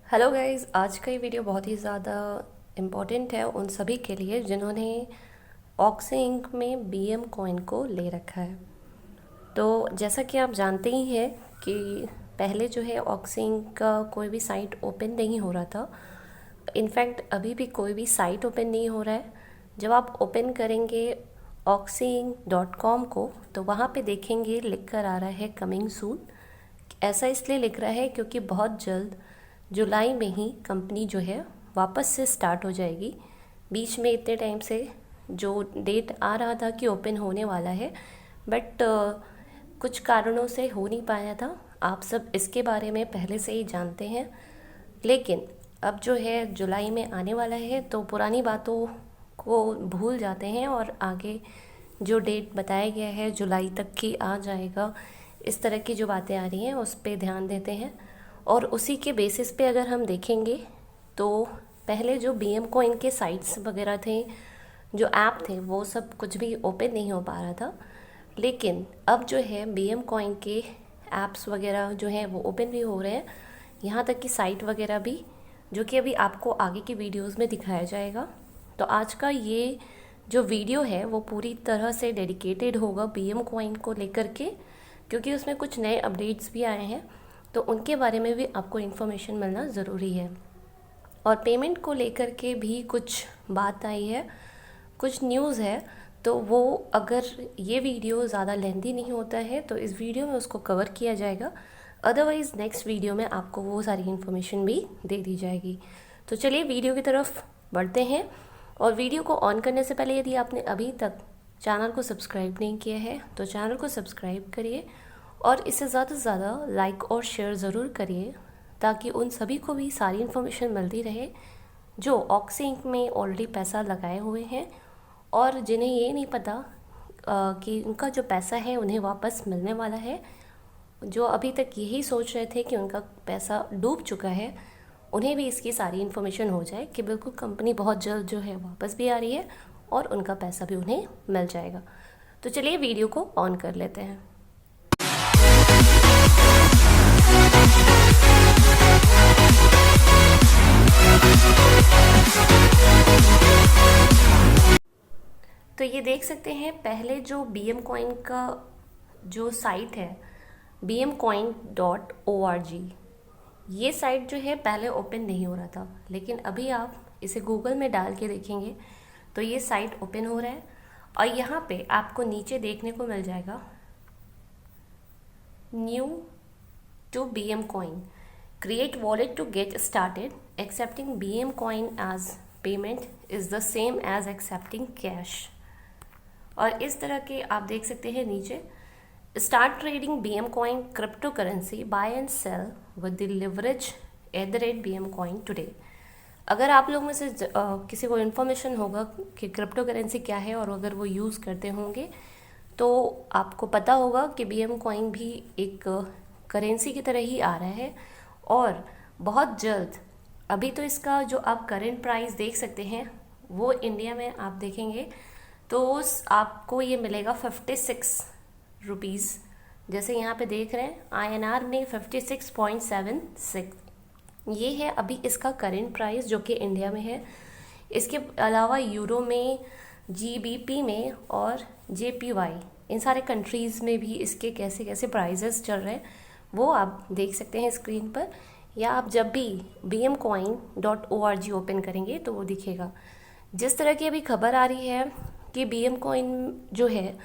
Hello guys, आज का ये वीडियो बहुत ही ज़्यादा इम्पोर्टेंट है उन सभी के लिए जिन्होंने ऑक्सी इंक में बीएम कॉइन को ले रखा है। तो जैसा कि आप जानते ही हैं कि पहले जो है ऑक्सी इंक का कोई भी साइट ओपन नहीं हो रहा था। इनफैक्ट अभी भी कोई भी साइट ओपन नहीं हो रहा है। जब आप ओपन करेंगे oxyinc.com को तो वहाँ पे देखेंगे लिख कर आ रहा है कमिंग सून। ऐसा इसलिए लिख रहा है क्योंकि बहुत जल्द जुलाई में ही कंपनी जो है वापस से स्टार्ट हो जाएगी। बीच में इतने टाइम से जो डेट आ रहा था कि ओपन होने वाला है, बट कुछ कारणों से हो नहीं पाया था। आप सब इसके बारे में पहले से ही जानते हैं, लेकिन अब जो है जुलाई में आने वाला है तो पुरानी बातों को भूल जाते हैं और आगे जो डेट बताया गया है जुलाई तक की आ जाएगा, इस तरह की जो बातें आ रही हैं उस पर ध्यान देते हैं। और उसी के बेसिस पे अगर हम देखेंगे तो पहले जो बीएम कॉइन के साइट्स वगैरह थे, जो ऐप थे, वो सब कुछ भी ओपन नहीं हो पा रहा था। लेकिन अब जो है बीएम कॉइन के ऐप्स वगैरह जो हैं वो ओपन भी हो रहे हैं, यहाँ तक कि साइट वगैरह भी, जो कि अभी आपको आगे की वीडियोस में दिखाया जाएगा। तो आज का ये जो वीडियो है वो पूरी तरह से डेडिकेटेड होगा बीएम कॉइन को लेकर के, क्योंकि उसमें कुछ नए अपडेट्स भी आए हैं, तो उनके बारे में भी आपको इन्फॉर्मेशन मिलना ज़रूरी है। और पेमेंट को लेकर के भी कुछ बात आई है, कुछ न्यूज़ है, तो वो अगर ये वीडियो ज़्यादा लेंथी नहीं होता है तो इस वीडियो में उसको कवर किया जाएगा। अदरवाइज़ नेक्स्ट वीडियो में आपको वो सारी इन्फॉर्मेशन भी दे दी जाएगी। तो चलिए वीडियो की तरफ बढ़ते हैं। और वीडियो को ऑन करने से पहले यदि आपने अभी तक चैनल को सब्सक्राइब नहीं किया है तो चैनल को सब्सक्राइब करिए और इसे ज़्यादा से ज़्यादा लाइक और शेयर ज़रूर करिए, ताकि उन सभी को भी सारी इन्फॉर्मेशन मिलती रहे जो ऑक्सी इंक में ऑलरेडी पैसा लगाए हुए हैं और जिन्हें ये नहीं पता कि उनका जो पैसा है उन्हें वापस मिलने वाला है। जो अभी तक यही सोच रहे थे कि उनका पैसा डूब चुका है, उन्हें भी इसकी सारी इन्फॉर्मेशन हो जाए कि बिल्कुल कंपनी बहुत जल्द जो है वापस भी आ रही है और उनका पैसा भी उन्हें मिल जाएगा। तो चलिए वीडियो को ऑन कर लेते हैं। तो ये देख सकते हैं पहले जो बीएम कॉइन का जो साइट है bmcoin.org, ये साइट जो है पहले ओपन नहीं हो रहा था, लेकिन अभी आप इसे गूगल में डाल के देखेंगे तो ये साइट ओपन हो रहा है। और यहाँ पे आपको नीचे देखने को मिल जाएगा new to BM coin, create wallet to get started, accepting BM coin as payment is the same as accepting cash. और इस तरह के आप देख सकते हैं नीचे, start trading BM coin crypto currency, buy and sell with the leverage @BM coin today. अगर आप लोग में से किसी को इन्फॉर्मेशन होगा कि क्रिप्टो करेंसी क्या है और अगर वो यूज़ करते होंगे तो आपको पता होगा कि बीएम कॉइन भी एक करेंसी की तरह ही आ रहा है। और बहुत जल्द, अभी तो इसका जो आप करेंट प्राइस देख सकते हैं वो इंडिया में आप देखेंगे तो आपको ये मिलेगा 56 रुपीज़, जैसे यहाँ पे देख रहे हैं INR में 56.76, ये है अभी इसका करेंट प्राइस जो कि इंडिया में है। इसके अलावा यूरो में, GBP में और JPY, इन सारे कंट्रीज़ में भी इसके कैसे कैसे प्राइजेस चल रहे हैं वो आप देख सकते हैं स्क्रीन पर, या आप जब भी bmcoin.org ओपन करेंगे तो वो दिखेगा। जिस तरह की अभी खबर आ रही है कि बीएम कॉइन जो है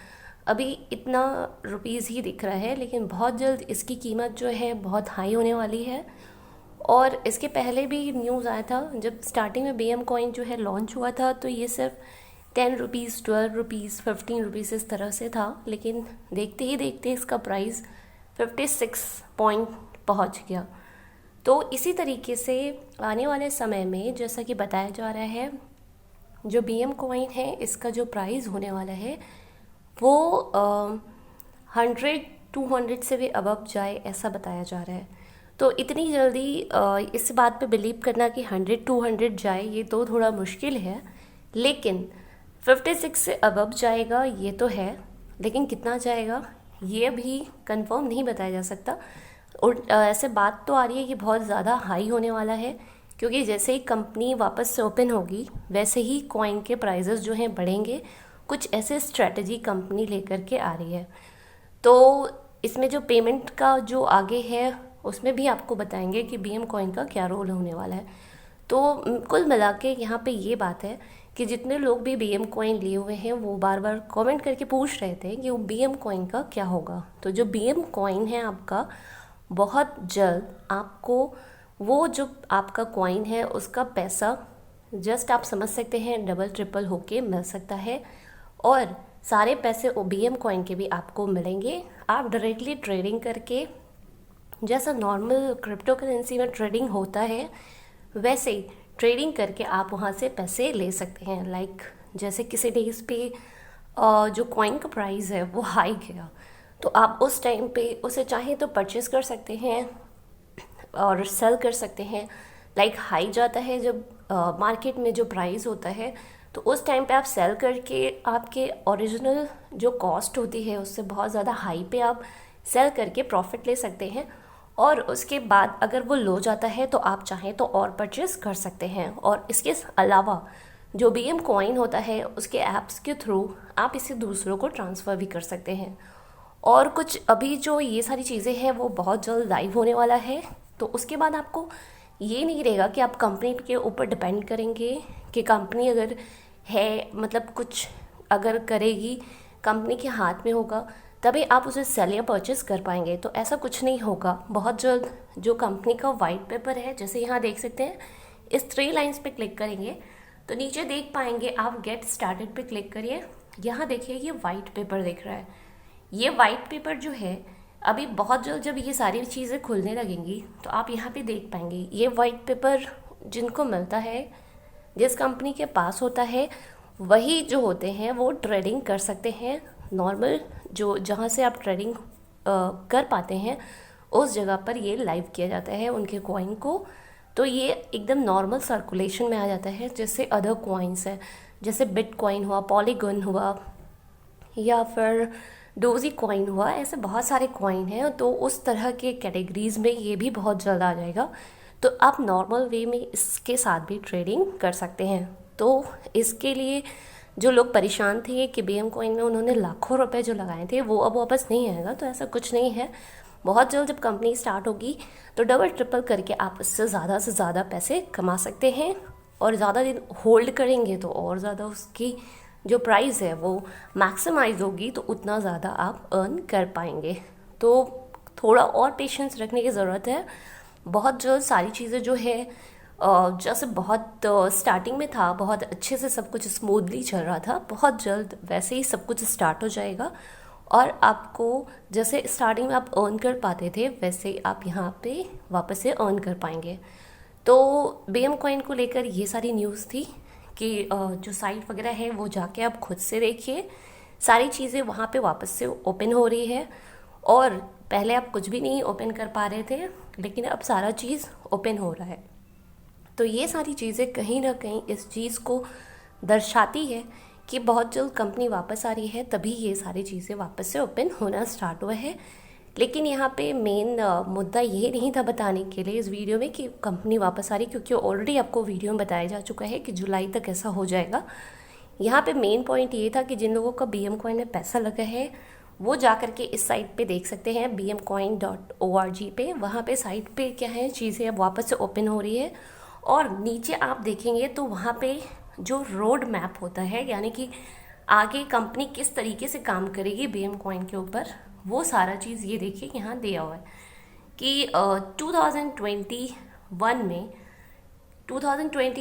अभी इतना रुपीज़ ही दिख रहा है, लेकिन बहुत जल्द इसकी कीमत जो है बहुत हाई होने वाली है। और इसके पहले भी न्यूज़ आया था, जब स्टार्टिंग में बीएम कॉइन जो है लॉन्च हुआ था तो ये सिर्फ 10 रुपीज़, 12 रुपीज़, 15 रुपीज़ इस तरह से था, लेकिन देखते ही देखते इसका प्राइस 56 पॉइंट पहुँच गया। तो इसी तरीके से आने वाले समय में, जैसा कि बताया जा रहा है, जो बीएम कॉइन है इसका जो प्राइस होने वाला है वो 100-200 से भी अबव जाए, ऐसा बताया जा रहा है। तो इतनी जल्दी इस बात पे बिलीव करना कि 100-200 जाए ये तो थोड़ा मुश्किल है, लेकिन 56 से अबव जाएगा ये तो है, लेकिन कितना जाएगा ये भी कंफर्म नहीं बताया जा सकता। और ऐसे बात तो आ रही है कि बहुत ज़्यादा हाई होने वाला है, क्योंकि जैसे ही कंपनी वापस से ओपन होगी वैसे ही कॉइन के प्राइजेस जो हैं बढ़ेंगे। कुछ ऐसे स्ट्रेटजी कंपनी लेकर के आ रही है। तो इसमें जो पेमेंट का जो आगे है उसमें भी आपको बताएंगे कि बीएम कॉइन का क्या रोल होने वाला है। तो कुल मिला के यहाँ पे ये बात है कि जितने लोग भी बीएम कॉइन लिए हुए हैं वो बार बार कमेंट करके पूछ रहे थे कि वो बीएम कॉइन का क्या होगा। तो जो बीएम कॉइन है आपका, बहुत जल्द आपको वो जो आपका कॉइन है उसका पैसा जस्ट आप समझ सकते हैं डबल ट्रिपल होके मिल सकता है। और सारे पैसे बीएम कॉइन के भी आपको मिलेंगे। आप डायरेक्टली ट्रेडिंग करके, जैसा नॉर्मल क्रिप्टो करेंसी में ट्रेडिंग होता है वैसे ही ट्रेडिंग करके आप वहाँ से पैसे ले सकते हैं। लाइक जैसे किसी डेज पे जो कॉइन का प्राइस है वो हाई गया तो आप उस टाइम पे उसे चाहें तो परचेस कर सकते हैं और सेल कर सकते हैं। लाइक हाई जाता है जब मार्केट में जो प्राइस होता है तो उस टाइम पे आप सेल करके आपके ओरिजिनल जो कॉस्ट होती है उससे बहुत ज़्यादा हाई पे आप सेल करके प्रॉफिट ले सकते हैं। और उसके बाद अगर वो लो जाता है तो आप चाहें तो और परचेस कर सकते हैं। और इसके अलावा जो बीएम कॉइन होता है उसके ऐप्स के थ्रू आप इसे दूसरों को ट्रांसफ़र भी कर सकते हैं। और कुछ अभी जो ये सारी चीज़ें हैं वो बहुत जल्द लाइव होने वाला है। तो उसके बाद आपको ये नहीं रहेगा कि आप कंपनी के ऊपर डिपेंड करेंगे कि कंपनी अगर है, मतलब कुछ अगर करेगी, कंपनी के हाथ में होगा तभी आप उसे सेल या परचेस कर पाएंगे। तो ऐसा कुछ नहीं होगा। बहुत जल्द जो कंपनी का वाइट पेपर है, जैसे यहाँ देख सकते हैं, इस 3 लाइन्स पे क्लिक करेंगे तो नीचे देख पाएंगे आप गेट स्टार्टेड पे क्लिक करिए। यहाँ देखिए ये वाइट पेपर दिख रहा है। ये वाइट पेपर जो है अभी बहुत जल्द जब ये सारी चीज़ें खुलने लगेंगी तो आप यहाँ पे देख पाएंगे। ये वाइट पेपर जिनको मिलता है, जिस कंपनी के पास होता है, वही जो होते हैं वो ट्रेडिंग कर सकते हैं। नॉर्मल जो जहाँ से आप ट्रेडिंग कर पाते हैं उस जगह पर ये लाइव किया जाता है उनके कॉइन को। तो ये एकदम नॉर्मल सर्कुलेशन में आ जाता है जैसे अदर कॉइन्स है, जैसे बिटकॉइन हुआ, पॉलीगन हुआ या फिर डोजी कॉइन हुआ। ऐसे बहुत सारे कॉइन हैं। तो उस तरह के कैटेगरीज में ये भी बहुत जल्द आ जाएगा। तो आप नॉर्मल वे में इसके साथ भी ट्रेडिंग कर सकते हैं। तो इसके लिए जो लोग परेशान थे कि बीएम कॉइन में उन्होंने लाखों रुपए जो लगाए थे वो अब वापस नहीं आएगा, तो ऐसा कुछ नहीं है। बहुत जल्द जब कंपनी स्टार्ट होगी तो डबल ट्रिपल करके आप इससे ज़्यादा से ज़्यादा पैसे कमा सकते हैं। और ज़्यादा दिन होल्ड करेंगे तो और ज़्यादा उसकी जो प्राइस है वो मैक्सिमाइज होगी, तो उतना ज़्यादा आप अर्न कर पाएंगे। तो थोड़ा और पेशेंस रखने की ज़रूरत है। बहुत जल्द सारी चीज़ें जो है जैसे बहुत स्टार्टिंग में था, बहुत अच्छे से सब कुछ स्मूथली चल रहा था, बहुत जल्द वैसे ही सब कुछ स्टार्ट हो जाएगा। और आपको जैसे स्टार्टिंग में आप अर्न कर पाते थे वैसे ही आप यहाँ पे वापस से अर्न कर पाएंगे। तो बीएम कॉइन को लेकर ये सारी न्यूज़ थी कि जो साइट वगैरह है वो जाके आप खुद से देखिए, सारी चीज़ें वहाँ पे वापस से ओपन हो रही है। और पहले आप कुछ भी नहीं ओपन कर पा रहे थे लेकिन अब सारा चीज़ ओपन हो रहा है। तो ये सारी चीज़ें कहीं ना कहीं इस चीज़ को दर्शाती है कि बहुत जल्द कंपनी वापस आ रही है, तभी ये सारी चीज़ें वापस से ओपन होना स्टार्ट हुआ है। लेकिन यहाँ पे मेन मुद्दा ये नहीं था बताने के लिए इस वीडियो में कि कंपनी वापस आ रही, क्योंकि ऑलरेडी आपको वीडियो में बताया जा चुका है कि जुलाई तक ऐसा हो जाएगा। यहाँ पे मेन पॉइंट ये था कि जिन लोगों का बीएम कॉइन में पैसा लगा है वो जा करके इस साइट पे देख सकते हैं bmcoin.org पे। वहाँ पे साइट पे क्या है, चीज़ें अब वापस से ओपन हो रही है। और नीचे आप देखेंगे तो वहाँ पे जो रोड मैप होता है, यानी कि आगे कंपनी किस तरीके से काम करेगी बीएम कॉइन के ऊपर, वो सारा चीज़ ये देखिए यहाँ दिया हुआ है कि 2020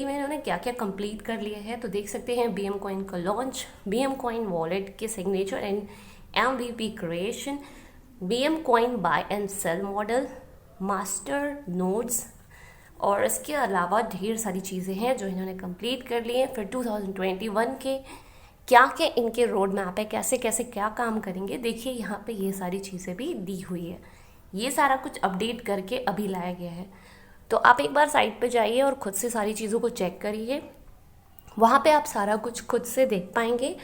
में इन्होंने क्या क्या कंप्लीट कर लिया है। तो देख सकते हैं बीएम कॉइन का लॉन्च, बीएम कॉइन वॉलेट के signature and MVP creation, BM coin buy and sell model, master nodes, और इसके अलावा ढेर सारी चीज़ें हैं जो इन्होंने कंप्लीट कर ली हैं। फिर 2021 के क्या क्या इनके रोड मैप है, कैसे कैसे क्या काम करेंगे, देखिए यहाँ पे ये सारी चीज़ें भी दी हुई है। ये सारा कुछ अपडेट करके अभी लाया गया है। तो आप एक बार साइट पे जाइए और ख़ुद से सारी चीज़ों को चेक करिए। वहाँ पे आप सारा कुछ खुद से देख पाएंगे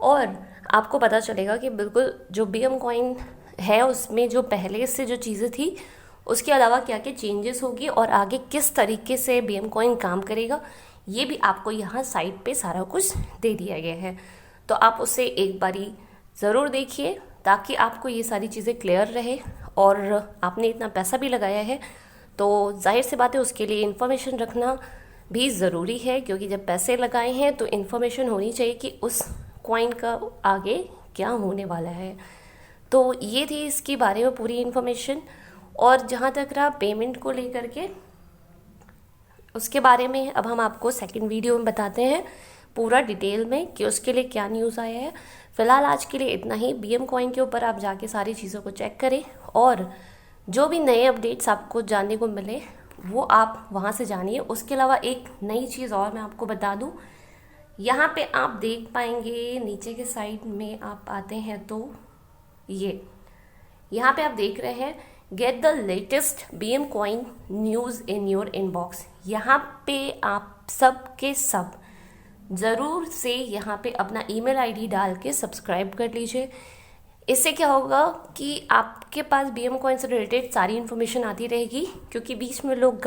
और आपको पता चलेगा कि बिल्कुल जो बीएम कॉइन है उसमें जो पहले से जो चीज़ें थी उसके अलावा क्या क्या चेंजेस होगी और आगे किस तरीके से BM कॉइन काम करेगा, ये भी आपको यहाँ साइट पे सारा कुछ दे दिया गया है। तो आप उसे एक बारी ज़रूर देखिए ताकि आपको ये सारी चीज़ें क्लियर रहे। और आपने इतना पैसा भी लगाया है तो जाहिर सी बात है उसके लिए इन्फॉर्मेशन रखना भी ज़रूरी है, क्योंकि जब पैसे लगाए हैं तो इन्फॉर्मेशन होनी चाहिए कि उस कॉइन का आगे क्या होने वाला है। तो ये थी इसके बारे में पूरी इन्फॉर्मेशन। और जहाँ तक रहा पेमेंट को लेकर के, उसके बारे में अब हम आपको सेकंड वीडियो में बताते हैं पूरा डिटेल में कि उसके लिए क्या न्यूज़ आया है। फ़िलहाल आज के लिए इतना ही। BM कॉइन के ऊपर आप जाके सारी चीज़ों को चेक करें और जो भी नए अपडेट्स आपको जानने को मिले वो आप वहाँ से जानिए। उसके अलावा एक नई चीज़ और मैं आपको बता दूँ, यहाँ पे आप देख पाएंगे नीचे के साइड में आप आते हैं तो ये यहाँ पे आप देख रहे हैं get the latest BM coin news in your inbox. यहाँ पे आप सब के सब ज़रूर से यहाँ पे अपना ईमेल आईडी डाल के सब्सक्राइब कर लीजिए। इससे क्या होगा कि आपके पास BM कॉइन से रिलेटेड सारी इन्फॉर्मेशन आती रहेगी, क्योंकि बीच में लोग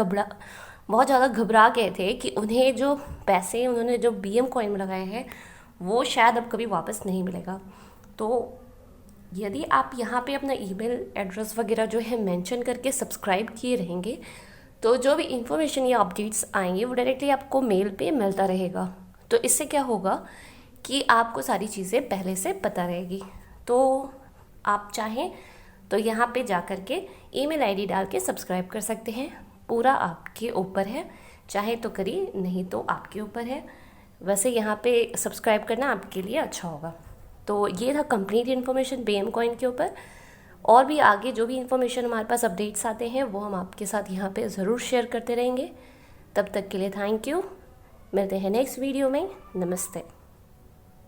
बहुत ज़्यादा घबरा गए थे कि उन्हें जो पैसे उन्होंने जो BM कॉइन में लगाए हैं वो शायद अब कभी वापस नहीं मिलेगा। तो यदि आप यहाँ पे अपना ईमेल एड्रेस वगैरह जो है मेंशन करके सब्सक्राइब किए रहेंगे तो जो भी इन्फॉर्मेशन या अपडेट्स आएंगे वो डायरेक्टली आपको मेल पे मिलता रहेगा। तो इससे क्या होगा कि आपको सारी चीज़ें पहले से पता रहेगी। तो आप चाहें तो यहाँ पे जा कर के ईमेल आईडी डाल के सब्सक्राइब कर सकते हैं। पूरा आपके ऊपर है, चाहे तो करिए नहीं तो आपके ऊपर है। वैसे यहाँ पे सब्सक्राइब करना आपके लिए अच्छा होगा। तो ये था कंप्लीट इन्फॉर्मेशन BM कॉइन के ऊपर। और भी आगे जो भी इन्फॉर्मेशन हमारे पास अपडेट्स आते हैं वो हम आपके साथ यहाँ पे ज़रूर शेयर करते रहेंगे। तब तक के लिए थैंक यू। मिलते हैं नेक्स्ट वीडियो में। नमस्ते।